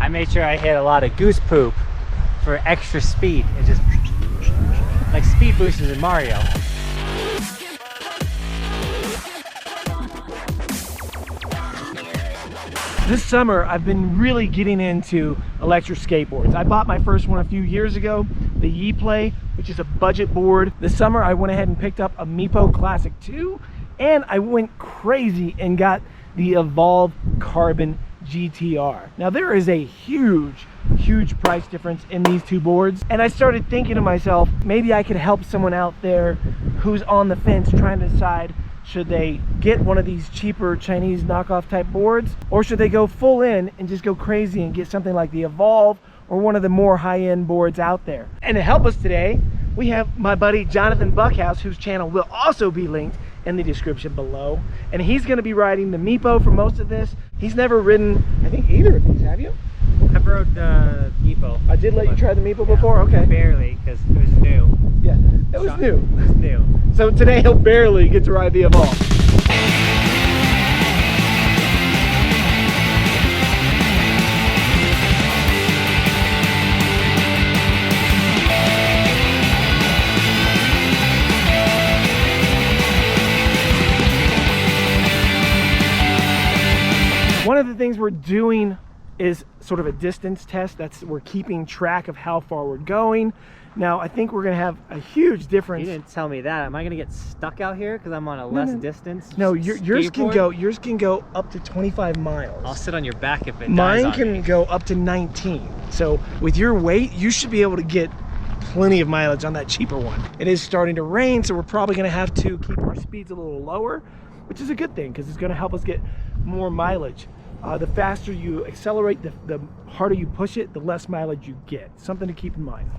I made sure I hit a lot of goose poop for extra speed. It just like speed boosters in Mario. This summer, I've been really getting into electric skateboards. I bought my first one a few years ago, the Yeeplay, which is a budget board. This summer, I went ahead and picked up a Meepo Classic 2, and I went crazy and got the Evolve Carbon GTR. Now, there is a huge price difference in these two boards, and I started thinking to myself, maybe I could help someone out there who's on the fence trying to decide, should they get one of these cheaper Chinese knockoff type boards, or should they go full in and just go crazy and get something like the Evolve or one of the more high-end boards out there? And to help us today, we have my buddy Johnathan Buckhouse, whose channel will also be linked in the description below. And he's going to be riding the Meepo for most of this. He's never ridden, I think, either of these, have you? I've rode the Meepo. I did let you try the Meepo before? Okay. Barely, because it was new. Yeah, it was new. It was new. So today he'll barely get to ride the Evolve. One of the things we're doing is sort of a distance test. We're keeping track of how far we're going. Now, I think we're gonna have a huge difference. You didn't tell me that. Am I gonna get stuck out here because I'm on a less distance? No, yours can go up to 25 miles. I'll sit on your back if it Mine dies on can me. go up to 19. So with your weight, you should be able to get plenty of mileage on that cheaper one. It is starting to rain, so we're probably gonna have to keep our speeds a little lower, which is a good thing because it's gonna help us get more mileage. The faster you accelerate, the harder you push it, the less mileage you get. Something to keep in mind.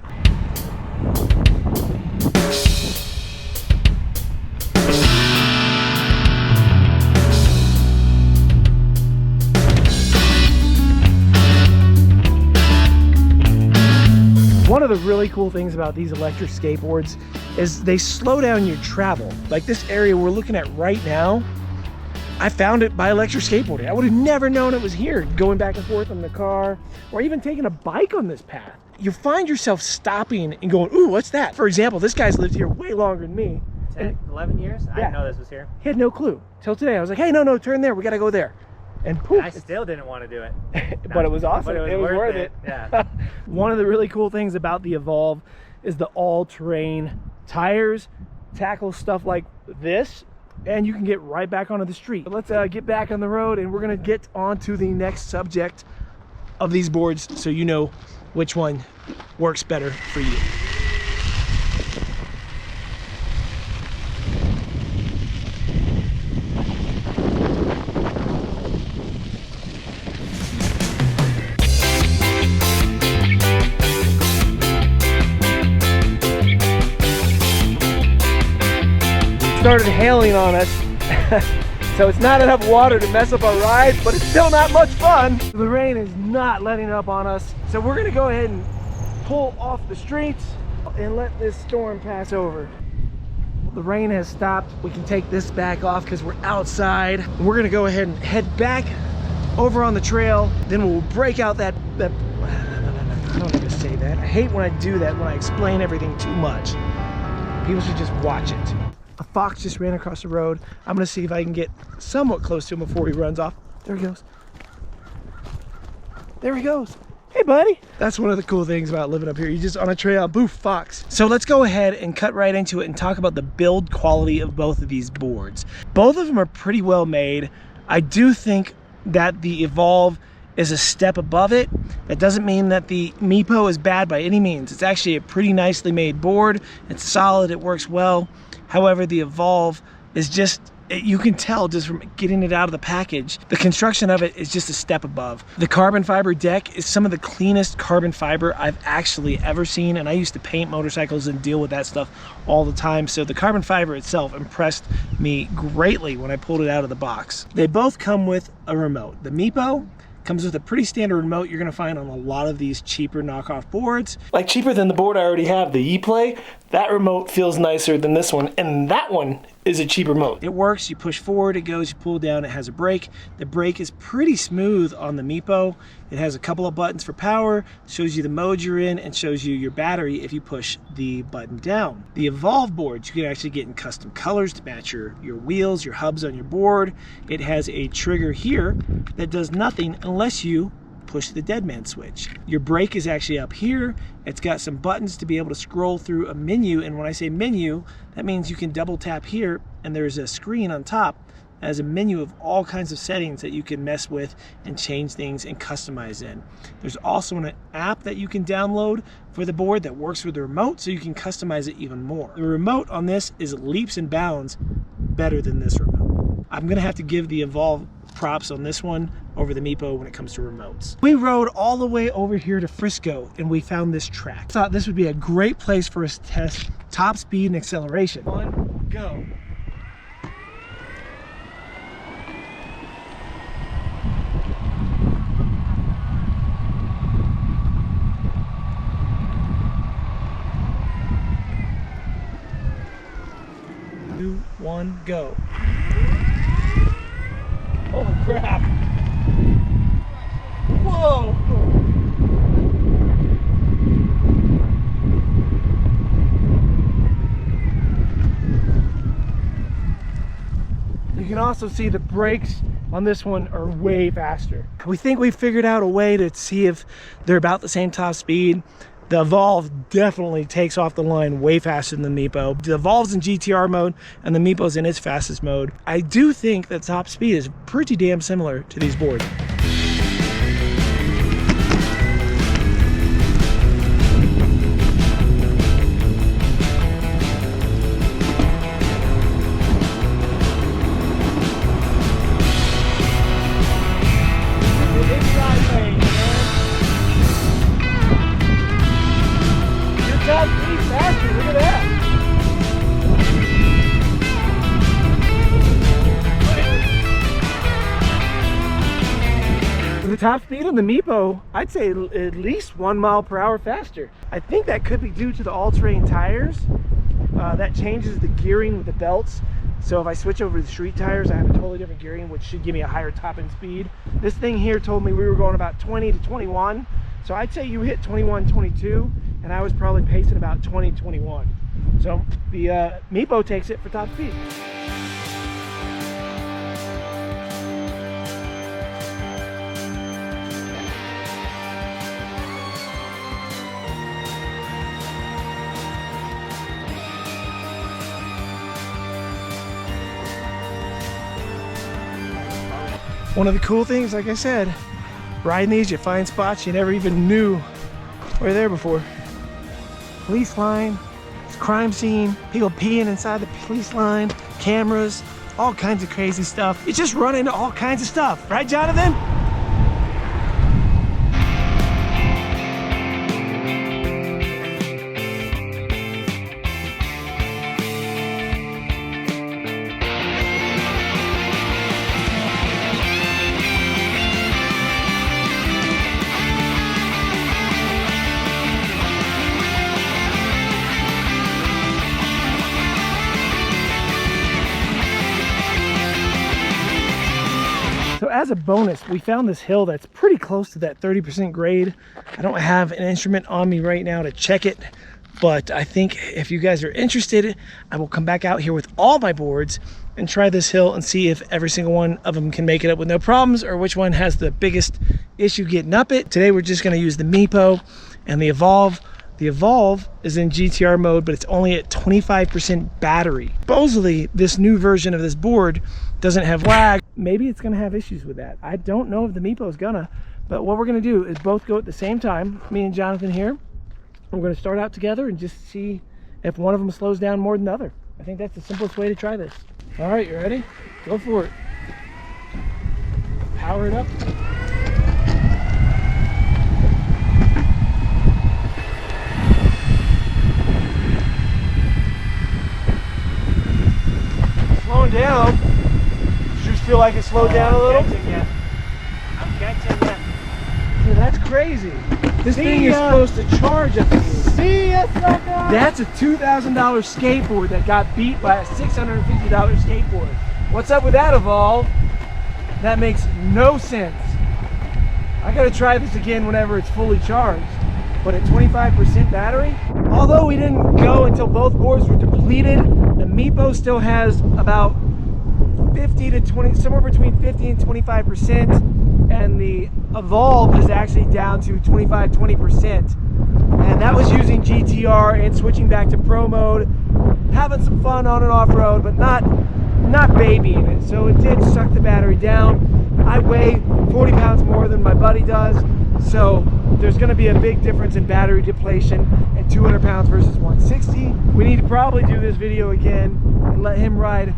One of the really cool things about these electric skateboards is they slow down your travel. Like this area we're looking at right now, I found it by electric skateboarding. I would have never known it was here, going back and forth in the car, or even taking a bike on this path. You find yourself stopping and going, ooh, what's that? For example, this guy's lived here way longer than me. 10, 11 years? Yeah. I didn't know this was here. He had no clue. Till today, I was like, hey, no, turn there, we gotta go there. And poof. I still didn't want to do it. But it was awesome. But it was worth it. Yeah. One of the really cool things about the Evolve is the all-terrain tires, tackle stuff like this, and you can get right back onto the street. But let's get back on the road, and we're gonna get on to the next subject of these boards so you know which one works better for you. Started hailing on us. So it's not enough water to mess up our ride, but it's still not much fun. The rain is not letting up on us. So we're gonna go ahead and pull off the streets and let this storm pass over. The rain has stopped. We can take this back off because we're outside. We're gonna go ahead and head back over on the trail. Then we'll break out that I don't need to say that. I hate when I do that, when I explain everything too much. People should just watch it. A fox just ran across the road. I'm gonna see if I can get somewhat close to him before he runs off. There he goes. There he goes. Hey, buddy. That's one of the cool things about living up here. You just on a trail, boof, fox. So let's go ahead and cut right into it and talk about the build quality of both of these boards. Both of them are pretty well made. I do think that the Evolve is a step above it. That doesn't mean that the Meepo is bad by any means. It's actually a pretty nicely made board. It's solid, it works well. However, the Evolve is just, you can tell just from getting it out of the package, the construction of it is just a step above. The carbon fiber deck is some of the cleanest carbon fiber I've actually ever seen, and I used to paint motorcycles and deal with that stuff all the time, so the carbon fiber itself impressed me greatly when I pulled it out of the box. They both come with a remote. The Meepo comes with a pretty standard remote you're gonna find on a lot of these cheaper knockoff boards. Like cheaper than the board I already have, the Yeeplay. That remote feels nicer than this one, and that one is a cheaper mode. It works, you push forward, it goes, you pull down, it has a brake. The brake is pretty smooth on the Meepo. It has a couple of buttons for power, shows you the mode you're in, and shows you your battery if you push the button down. The Evolve boards, you can actually get in custom colors to match your wheels, your hubs on your board. It has a trigger here that does nothing unless you push the dead man switch. Your brake is actually up here. It's got some buttons to be able to scroll through a menu, and when I say menu, that means you can double tap here and there's a screen on top as a menu of all kinds of settings that you can mess with and change things and customize in. There's also an app that you can download for the board that works with the remote, so you can customize it even more. The remote on this is leaps and bounds better than this remote. I'm gonna have to give the Evolve props on this one over the Meepo when it comes to remotes. We rode all the way over here to Frisco and we found this track. Thought this would be a great place for us to test top speed and acceleration. 1, go. Two, 1, go. Holy crap! Whoa! You can also see the brakes on this one are way faster. We think we figured out a way to see if they're about the same top speed. The Evolve definitely takes off the line way faster than the Meepo. The Evolve's in GTR mode and the Meepo's in its fastest mode. I do think that top speed is pretty damn similar to these boards. The top speed on the Meepo, I'd say at least 1 mile per hour faster. I think that could be due to the all-terrain tires. That changes the gearing with the belts. So if I switch over to the street tires, I have a totally different gearing, which should give me a higher top end speed. This thing here told me we were going about 20 to 21. So I'd say you hit 21, 22, and I was probably pacing about 20, 21. So the Meepo takes it for top speed. One of the cool things, like I said, riding these, you find spots you never even knew were there before. Police line, crime scene, people peeing inside the police line, cameras, all kinds of crazy stuff. You just run into all kinds of stuff, right, Jonathan? So as a bonus, we found this hill that's pretty close to that 30% grade. I don't have an instrument on me right now to check it, but I think if you guys are interested, I will come back out here with all my boards and try this hill and see if every single one of them can make it up with no problems, or which one has the biggest issue getting up it. Today we're just going to use the Meepo and the Evolve. The Evolve is in GTR mode, but it's only at 25% battery. Supposedly, this new version of this board doesn't have lag. Maybe it's gonna have issues with that. I don't know if the Meepo is gonna, but what we're gonna do is both go at the same time, me and Jonathan here. We're gonna start out together and just see if one of them slows down more than the other. I think that's the simplest way to try this. All right, you ready? Go for it. Power it up. Slowing down. Did you feel like it slowed down a little? I'm catching ya. Yeah, that's crazy. This thing is supposed to charge up here. See ya, sucker! That's a $2,000 skateboard that got beat by a $650 skateboard. What's up with that, Evolve? That makes no sense. I gotta try this again whenever it's fully charged. But at 25% battery? Although we didn't go until both boards were depleted, the Meepo still has about 50 to 20, somewhere between 50 and 25%, and the Evolve is actually down to 20%. And that was using GTR and switching back to Pro mode, having some fun on and off road, but not babying it. So it did suck the battery down. I weigh 40 pounds more than my buddy does, so there's going to be a big difference in battery depletion at 200 pounds versus 160. We need to probably do this video again and let him ride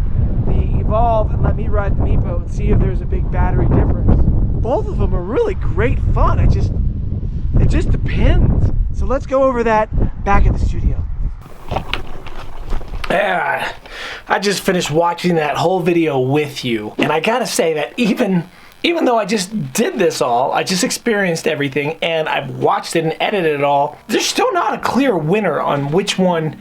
the Evolve and let me ride the Meepo and see if there's a big battery difference. Both of them are really great fun. It just depends. So let's go over that back at the studio. I just finished watching that whole video with you, and I gotta say that even though I just did this all, I just experienced everything, and I've watched it and edited it all, there's still not a clear winner on which one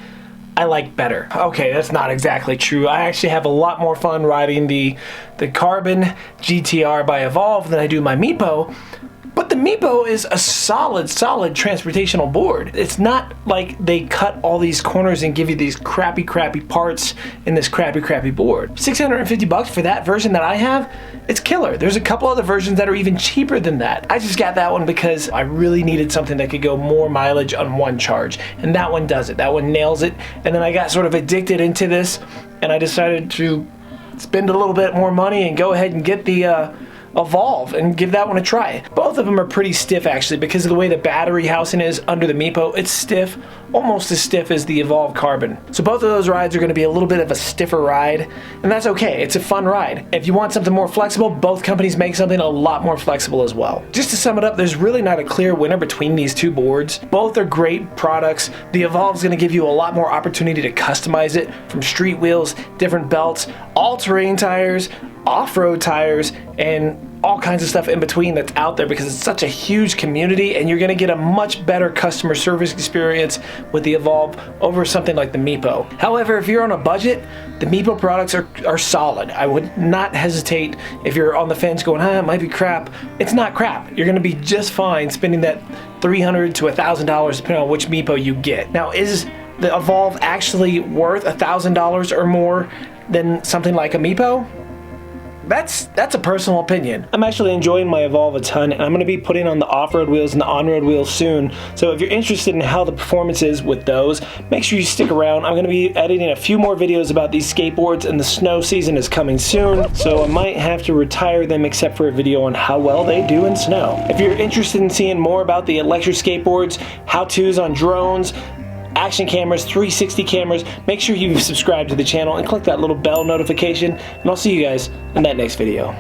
I like better. Okay, that's not exactly true. I actually have a lot more fun riding the Carbon GTR by Evolve than I do my Meepo. But the Meepo is a solid transportational board. It's not like they cut all these corners and give you these crappy parts in this crappy board. $650 for that version that I have, it's killer. There's a couple other versions that are even cheaper than that. I just got that one because I really needed something that could go more mileage on one charge. And that one does it. That one nails it. And then I got sort of addicted into this, and I decided to spend a little bit more money and go ahead and get the Evolve and give that one a try. Both of them are pretty stiff actually because of the way the battery housing is under the Meepo. It's stiff, almost as stiff as the Evolve Carbon. So both of those rides are going to be a little bit of a stiffer ride, and that's okay. It's a fun ride. If you want something more flexible, both companies make something a lot more flexible as well. Just to sum it up, there's really not a clear winner between these two boards. Both are great products. The Evolve is going to give you a lot more opportunity to customize it, from street wheels, different belts, all-terrain tires, off-road tires, and all kinds of stuff in between that's out there because it's such a huge community, and you're going to get a much better customer service experience with the Evolve over something like the Meepo. However, if you're on a budget, the Meepo products are solid. I would not hesitate if you're on the fence going, it might be crap. It's not crap. You're going to be just fine spending that $300 to $1,000 depending on which Meepo you get. Now, is the Evolve actually worth $1,000 or more than something like a Meepo? That's a personal opinion. I'm actually enjoying my Evolve a ton, and I'm going to be putting on the off-road wheels and the on-road wheels soon. So if you're interested in how the performance is with those, make sure you stick around. I'm going to be editing a few more videos about these skateboards, and the snow season is coming soon, so I might have to retire them except for a video on how well they do in snow. If you're interested in seeing more about the electric skateboards, how-tos on drones, action cameras, 360 cameras, make sure you subscribe to the channel and click that little bell notification, and I'll see you guys in that next video.